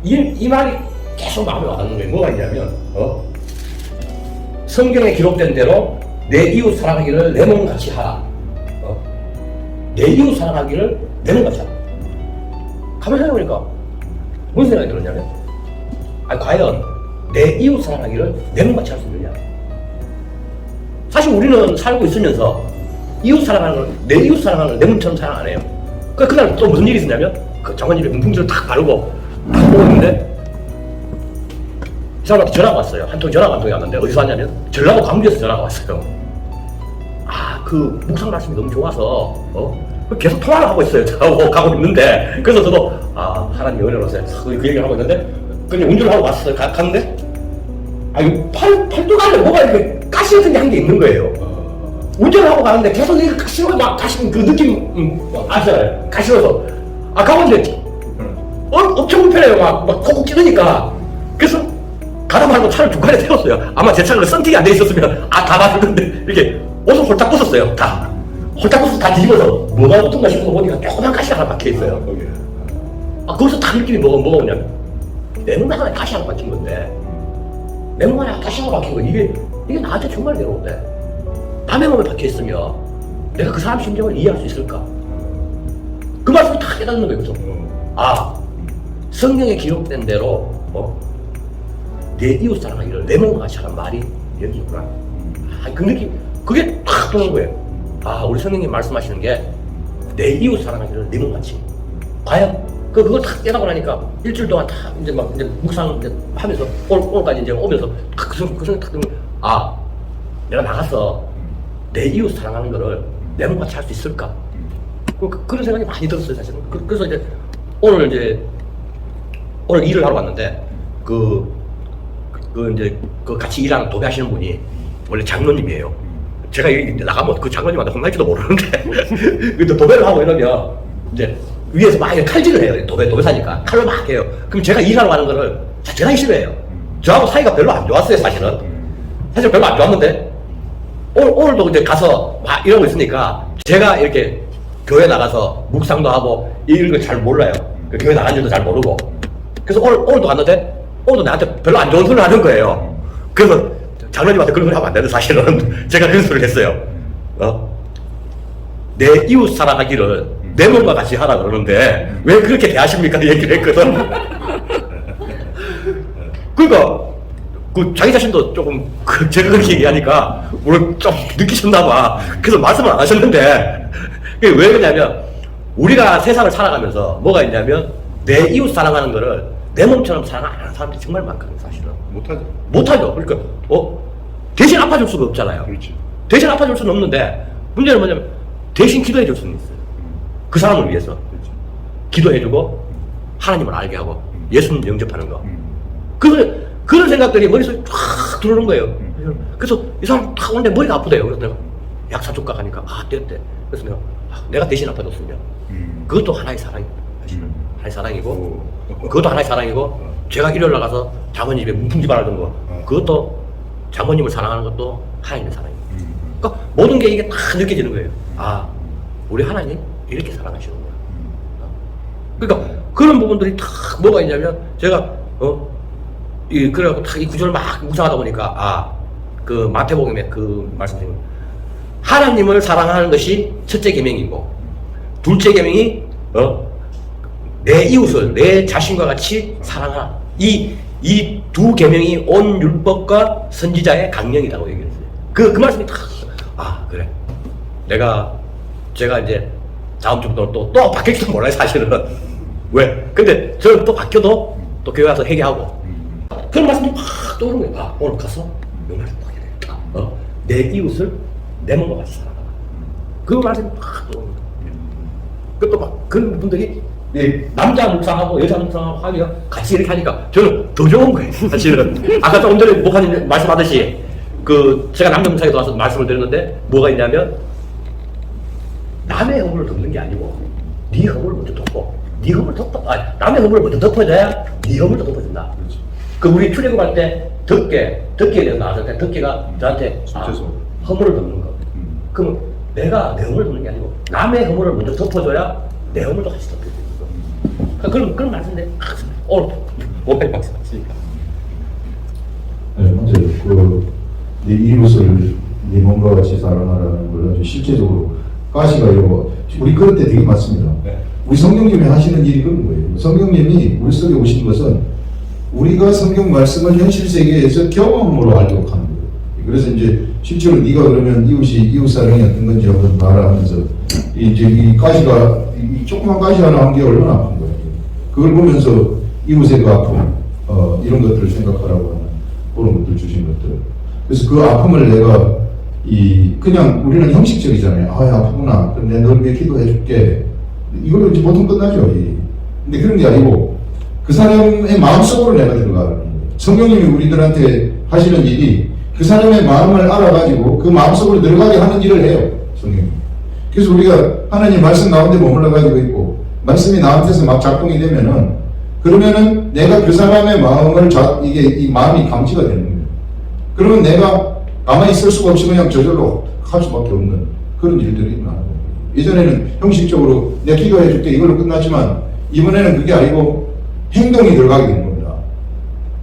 이 말이 계속 마음에 와닿는 거예요. 뭐가 있냐면, 성경에 기록된 대로 내 이웃 사랑하기를 내 몸같이 하라. 내 이웃 사랑하기를 내 몸같이 하라. 가만히 생각해보니까 무슨 생각이 들었냐면, 과연 내 이웃 사랑하기를 내 몸같이 할 수 있느냐. 사실 우리는 살고 있으면서 이웃 사랑하는 걸, 내 이웃 사랑하는 걸 내 몸처럼 사랑 안 해요. 그날 또 무슨 일이 있었냐면, 그 장관님이 문풍지를 탁 바르고 탁 보고 있는데 이 사람한테 전화가 왔어요. 한 통 전화가 한 통이 왔는데 어디서 왔냐면 전라도 광주에서 전화가 왔어요. 그 묵상 말씀이 너무 좋아서 계속 통화를 하고 있어요. 저하고 가고 있는데, 그래서 저도 하나님 은혜로서 그 얘기를 하고 있는데, 그냥 운전을 하고 왔어요. 갔는데 팔뚝 안에 뭐가 이렇게 가시 같은 게 한 게 있는 거예요. 운전을 하고 가는데 계속 이렇게 가시가 막 가시 그 느낌 아시잖아요. 가시로서 가고 있는데 엄청 불편해요. 막 콕콕 찌르니까. 그래서 가다 말고 차를 중간에 세웠어요. 아마 제 차가 썬팅이 안 돼 있었으면 다 맞을 건데, 이렇게 옷을 홀딱 벗었어요. 다 홀딱 벗어서 다 뒤집어서 뭐가 붙은가 싶어서 보니까 조그만 가시가 하나 박혀 있어요. 거기서 다 느낌이 뭐가 오냐면, 내 몸 안에 가시 하나 박힌 건데, 내 몸 안에 가시 하나 박힌 거, 이게 나한테 정말 괴로운데, 남의 몸에 박혀 있으면 내가 그 사람 심정을 이해할 수 있을까? 그 말씀이 다 깨닫는 거예요. 그래서 성경에 기록된 대로 내 이웃 사랑하기를 내 몸과 같이 하는 말이 여기 있구나. 그 느낌, 그게 탁 도는 거예요. 우리 성령님 말씀하시는 게 내 이웃 사랑하기를 내 몸같이. 과연 그걸 탁 깨닫고 나니까 일주일 동안 탁 이제 묵상 하면서 오늘까지 이제 오면서 그 생각 탁 들면, 내가 나가서 내 이웃 사랑하는 거를 내 몸같이 할 수 있을까? 그런 생각이 많이 들었어요, 사실은. 그래서 이제 오늘 일을 하러 왔는데 이제 같이 일하는 도배하시는 분이 원래 장로님이에요. 제가 여기 나가면 그 장로님한테 혼날지도 모르는데 도배를 하고 이러면 이제 위에서 막 칼질을 해요. 도배사니까 칼로 막 해요. 그럼 제가 일하러 가는 거를 대단히 싫어해요. 저하고 사이가 별로 안 좋았어요, 사실은. 사실 별로 안 좋았는데 오늘도 이제 가서 막 이러고 있으니까, 제가 이렇게 교회 나가서 묵상도 하고 이런 걸 잘 몰라요. 교회 나간 줄도 잘 모르고. 그래서 오늘도 갔는데 오늘도 나한테 별로 안 좋은 소리를 하는 거예요. 그래서 장로님한테 그런 소리 하면 안 되는, 사실은. 제가 그런 소리를 했어요. 내 이웃 사랑하기를 내 몸과 같이 하라 그러는데 왜 그렇게 대하십니까? 얘기를 했거든. 그러니까 자기 자신도 조금 제가 그렇게 얘기하니까 오늘 좀 느끼셨나봐. 그래서 말씀을 안 하셨는데, 왜 그러냐면 우리가 세상을 살아가면서 뭐가 있냐면, 내 이웃 사랑하는 거를 내 몸처럼 사랑 안 하는 사람들이 정말 많거든요, 사실은. 못하죠. 그러니까 대신 아파줄 수가 없잖아요. 그렇지. 대신 아파줄 수는 없는데, 문제는 뭐냐면 대신 기도해 줄 수는 있어요. 그 사람을 위해서. 그렇지. 기도해주고 하나님을 알게 하고 예수님 영접하는 거. 그런 생각들이 머릿속에 쫙 들어오는 거예요. 그래서 이 사람 탁 오는데 머리가 아프대요. 그래서 내가 약 사줄까 하니까 됐대. 그래서 내가 대신 아파줬으면 그것도 하나의 사랑이에요. 하나의 사랑이고, 그것도 하나의 사랑이고, 제가 일요일 나가서 장모님 집에 문풍지 바라던 거, 그것도 장모님을 사랑하는 것도 하나님의 사랑이에요. 그러니까 모든 게 이게 다 느껴지는 거예요. 우리 하나님 이렇게 사랑하시는구나. 그러니까 그런 부분들이 탁 뭐가 있냐면, 제가 그래갖고 탁 이 구절을 막 묵상하다 보니까 그 마태복음에 그 말씀드린 하나님을 사랑하는 것이 첫째 계명이고, 둘째 계명이 내 이웃을 내 자신과 같이 사랑하라. 이 두 계명이 온 율법과 선지자의 강령이라고 얘기했어요. 그 말씀이 탁 그래. 제가 이제 다음 주부터는 또 바뀔지도 몰라요, 사실은. 왜? 근데 저는 또 바뀌어도 또 교회 와서 회개하고. 그런 말씀이 팍 떠오르는 거예요. 오늘 가서 이 말씀 하게 되겠다. 내 이웃을 내 몸과 같이 사랑하라. 그 말씀이 팍 떠오르는 거예요. 그것도 막 그런 분들이 남자 묵상하고 여자 묵상하고 하면 같이 이렇게 하니까 저는 더 좋은 거예요, 사실은. 아까 조금 전에 목사님 말씀하듯이 제가 남자 묵상에 와서 말씀을 드렸는데, 뭐가 있냐면 남의 허물을 덮는 게 아니고 네 허물을 먼저 덮고, 네 허물을 남의 허물을 먼저 덮어줘야 네 허물도 덮어준다. 그렇지. 우리 출애굽할 때 덮개에 대해서 나왔을 때 덮개가 저한테 허물을 덮는 거. 그럼 내가 내 허물을 덮는 게 아니고 남의 허물을 먼저 덮어줘야 내 허물도 같이 덮여지는 거. 그런 말씀인데, 오늘, 오백 박사 맞습니까? 네, 먼저, 네 이웃을 네 몸과 같이 사랑하라는 걸 아주 실제적으로 가시가 이거, 우리 그럴 때 되게 많습니다. 네. 우리 성경님이 하시는 일이 그런 거예요. 성경님이 우리 속에 오신 것은 우리가 성경 말씀을 현실 세계에서 경험으로 알도록 하는 거예요. 그래서 이제 실제로 네가 그러면 이웃이 이웃 사랑이 어떤 건지 한번 말하면서 이제 이 가시가 이 조그만 가시 하나 한 게 얼마나 아픈 거예요. 그걸 보면서 이웃의 그 아픔 이런 것들을 생각하라고 하는 그런 것들 주신 것들. 그래서 그 아픔을 내가 그냥 우리는 형식적이잖아요. 아, 아프구나. 그럼 내가 널 위해 기도해 줄게. 이걸로 이제 보통 끝나죠. 근데 그런 게 아니고 그 사람의 마음속으로 내가 들어가는 거예요. 성령님이 우리들한테 하시는 일이 그 사람의 마음을 알아가지고 그 마음속으로 들어가게 하는 일을 해요. 성령님. 그래서 우리가 하나님 말씀 가운데 머물러가지고 있고 말씀이 나한테서 막 작동이 되면은 그러면은 내가 그 사람의 마음을 이 마음이 감지가 되는 거예요. 그러면 내가 가만히 있을 수가 없이 그냥 저절로 할 수밖에 없는 그런 일들이 일어나는 거예요. 예전에는 형식적으로 내가 기도해 줄게 이걸로 끝났지만 이번에는 그게 아니고 행동이 들어가게 되는 겁니다.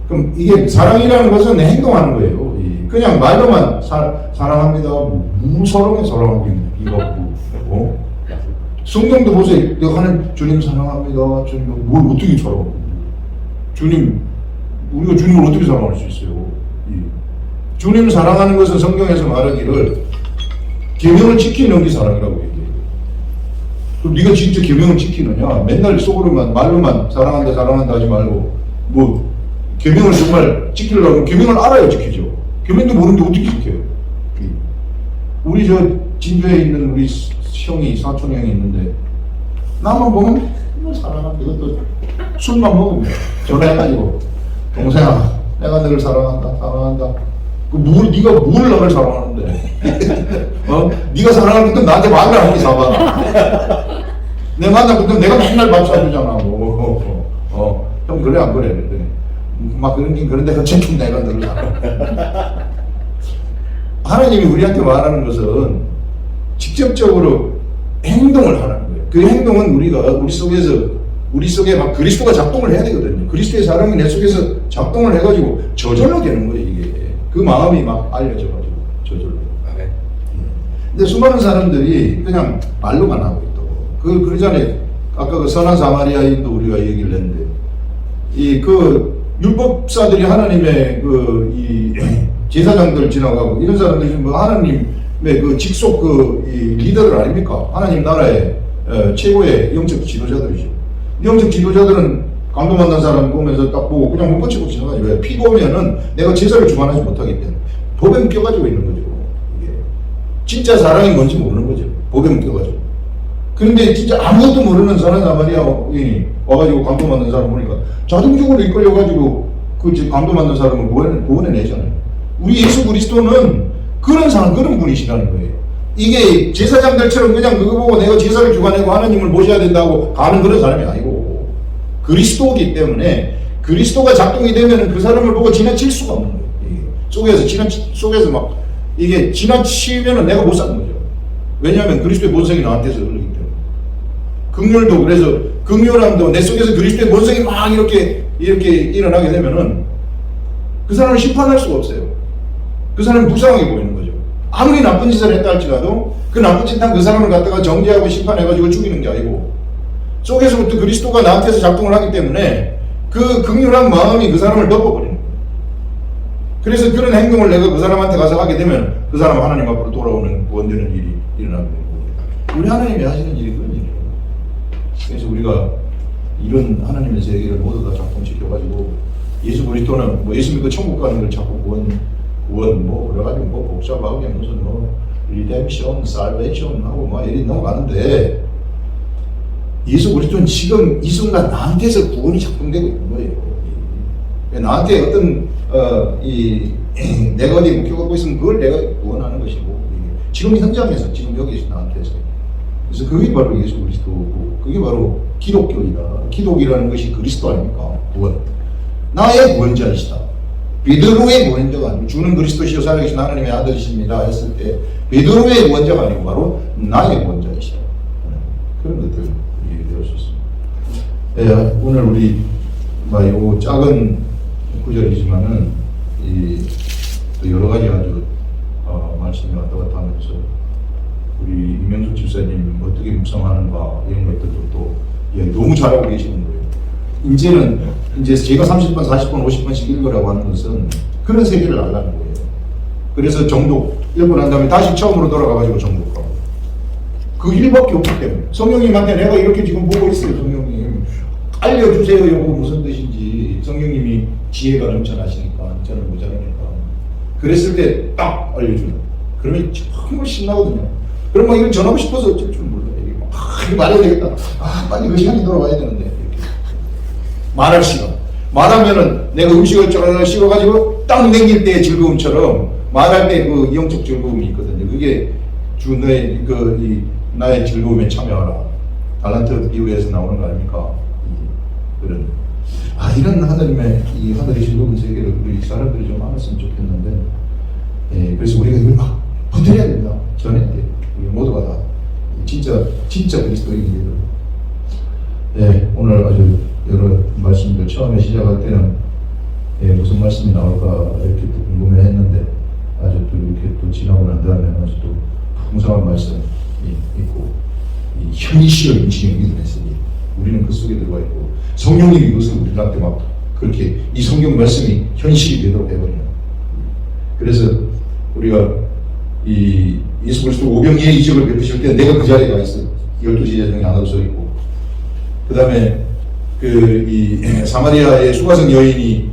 그럼 이게 사랑이라는 것은 행동하는 거예요. 그냥 말로만 사랑합니다. 무서름에 사랑하고 이거 성경도 보세요. 내가 하는 주님 사랑합니다. 주님 뭘 어떻게 사랑하고 주님 우리가 주님을 어떻게 사랑할 수 있어요? 주님 사랑하는 것은 성경에서 말하기를 계명을 지키는 게 사랑이라고 얘기해요. 그럼 네가 진짜 계명을 지키느냐? 맨날 속으로만 말로만 사랑한다 사랑한다 하지 말고 뭐 계명을 정말 지키려면 계명을 알아야 지키죠. 계명도 모르는데 어떻게 지켜요? 우리 저 진주에 있는 우리 형이 사촌 형이 있는데 나만 보면 사랑한다. 이것도 술만 먹으면 전화해가지고 동생아 내가 너를 사랑한다 사랑한다. 네가 뭘 나를 사랑하는데? 네가 사랑하는 것도 나한테 말을 안 하니 사봐라. 내 만나 그때 내가 맨날 밥 사주잖아. 형 그래 안 그래? 그랬더니 막 그런긴 그런데 어쨌든 내가 너를 사랑해. 하나님이 우리한테 말하는 것은 직접적으로 행동을 하라는 거예요. 그 행동은 우리 속에 막 그리스도가 작동을 해야 되거든요. 그리스도의 사랑이 내 속에서 작동을 해가지고 저절로 되는 거예요. 이게 그 마음이 막 알려져가지고 저절로. 근데 수많은 사람들이 그냥 말로만 하고 있다고. 그러잖아요. 아까 그 선한 사마리아인도 우리가 얘기를 했는데 그 율법사들이 하나님의 이 제사장들 지나가고 이런 사람들이 뭐 하나님의 그 직속 리더들 아닙니까? 하나님 나라의 최고의 영적 지도자들이죠. 영적 지도자들은 강도 만난 사람 보면서 딱 보고 그냥 못 고치고 지나가지. 왜? 피 보면은 내가 제사를 주관하지 못하기 때문에 법에 묶여가지고 있는 거죠. 이게 진짜 사랑이 뭔지 모르는 거죠. 법에 묶여가지고. 그런데 진짜 아무것도 모르는 선한 사마리아인이 와가지고 강도 만난 사람 보니까 자동적으로 이끌려가지고 그 강도 만난 사람을 구원해내잖아요. 우리 예수 그리스도는 그런 분이시라는 거예요. 이게 제사장들처럼 그냥 그거 보고 내가 제사를 주관하고 하나님을 모셔야 된다고 가는 그런 사람이 아니고 그리스도이기 때문에 그리스도가 작동이 되면 그 사람을 보고 지나칠 수가 없는 거예요. 속에서 막 이게 지나치면 내가 못 사는 거죠. 왜냐하면 그리스도의 본성이 나한테서 흐르기 때문에. 긍휼도 그래서 긍휼함도 내 속에서 그리스도의 본성이 막 이렇게 일어나게 되면은 그 사람을 심판할 수가 없어요. 그 사람이 불쌍하게 보이는 거죠. 아무리 나쁜 짓을 했다 할지라도 그 나쁜 짓 한 그 사람을 갖다가 정죄하고 심판해가지고 죽이는 게 아니고 속에서부터 그리스도가 나한테서 작동을 하기 때문에 그 긍휼한 마음이 그 사람을 덮어버리는 거예요. 그래서 그런 행동을 내가 그 사람한테 가서 하게 되면 그 사람 하나님 앞으로 돌아오는 구원되는 일이 일어나게 되고 우리 하나님이 하시는 일이 그런 일이에요. 그래서 우리가 이런 하나님의 세계를 모두 다 작동시켜가지고 예수 그리스도는 뭐 예수 믿고 천국 가는 걸 자꾸 구원 뭐 여러 가지 뭐 복잡하게 무슨 뭐 리뎀션, 살베이션 하고 뭐 이리 넘어가는데 예수 그리스도는 지금 이 순간 나한테서 구원이 작동되고 있는 거예요. 나한테 어떤 내가 어디 목표 갖고 있으면 그걸 내가 구원하는 것이고 지금 현장에서 지금 여기 나한테서 그래서 그게 바로 예수 그리스도고 그게 바로 기독교이다. 기독이라는 것이 그리스도 아닙니까? 구원. 나의 구원자이시다. 베드로의 구원자가 아니고 주는 그리스도시요 살아계신 하나님의 아들이십니다 했을 때 베드로의 구원자가 아니고 바로 나의 구원자이시다. 그런 것들 이해될 수 있습니다. 예, 오늘 우리 요 작은 구절이지만은 또 여러 가지 아주 말씀이 왔다 갔다 하면서 우리 이명수 집사님 어떻게 묵상하는가 이런 것들도 또 너무 잘하고 계시는 거예요. 이제 제가 30번, 40번, 50번씩 읽으라고 하는 것은 그런 세계를 알라는 거예요. 그래서 정독 읽고 난 다음에 다시 처음으로 돌아가가지고 정독하고 그 일밖에 없기 때문에 성령님한테 내가 이렇게 지금 보고 있어요. 성령님 알려주세요. 이거 무슨 뜻인지. 성령님이 지혜가 넘쳐나시니까 저는 모자라니까 그랬을 때 딱 알려주는. 그러면 정말 신나거든요. 그럼 막 이걸 전하고 싶어서 어쩔 줄 몰라요. 이게 말해야 되겠다. 빨리 그 시간이 돌아와야 되는데. 말할 시간. 말하면은 내가 음식을 쫙 씹어가지고 딱 남길 때의 즐거움처럼 말할 때 그 영적 즐거움이 있거든요. 그게 주 너의 나의 즐거움에 참여하라. 달란트 비유에서 나오는 거 아닙니까? 그런 이런 하나님의 이 하늘의 즐거운 세계를 우리 사람들이 좀 알았으면 좋겠는데, 그래서 우리가 이걸 막 퍼뜨려야 됩니다. 전해야 돼. 우리 모두가 다 진짜 그리스도인들. 오늘 아주 여러 말씀들 처음에 시작할 때는 무슨 말씀이 나올까 이렇게 또 궁금해했는데 아주 또 이렇게 또 지나고 난 다음에 아주 또 풍성한 말씀이 있고 이 현실을 인식하기 위해서니 우리는 그 속에 들어가 있고 성령님이 이것을 우리한테 막 그렇게 이 성경 말씀이 현실이 되도록 해버려요. 그래서 우리가 이 예수 그리스도 오병이의 이적을 베푸실 때 내가 그 자리에 가 있어요. 12제자 중에 하나로 서 있고 그 다음에 이 사마리아의 수가성 여인이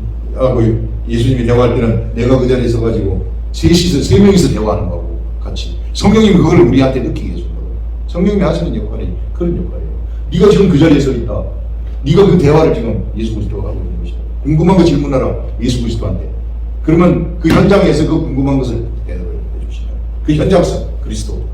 예수님이 대화할 때는 내가 그 자리에 서가지고 세 명이서 대화하는 거고 같이 성령님이 그걸 우리한테 느끼게 해준다고. 성령님이 하시는 역할이 그런 역할이에요. 네가 지금 그 자리에 서 있다. 네가 그 대화를 지금 예수 그리스도가 하고 있는 것이다. 궁금한 거 질문하라. 예수 그리스도한테. 그러면 그 현장에서 그 궁금한 것을 대답을 해주시다. 그 현장성 그리스도.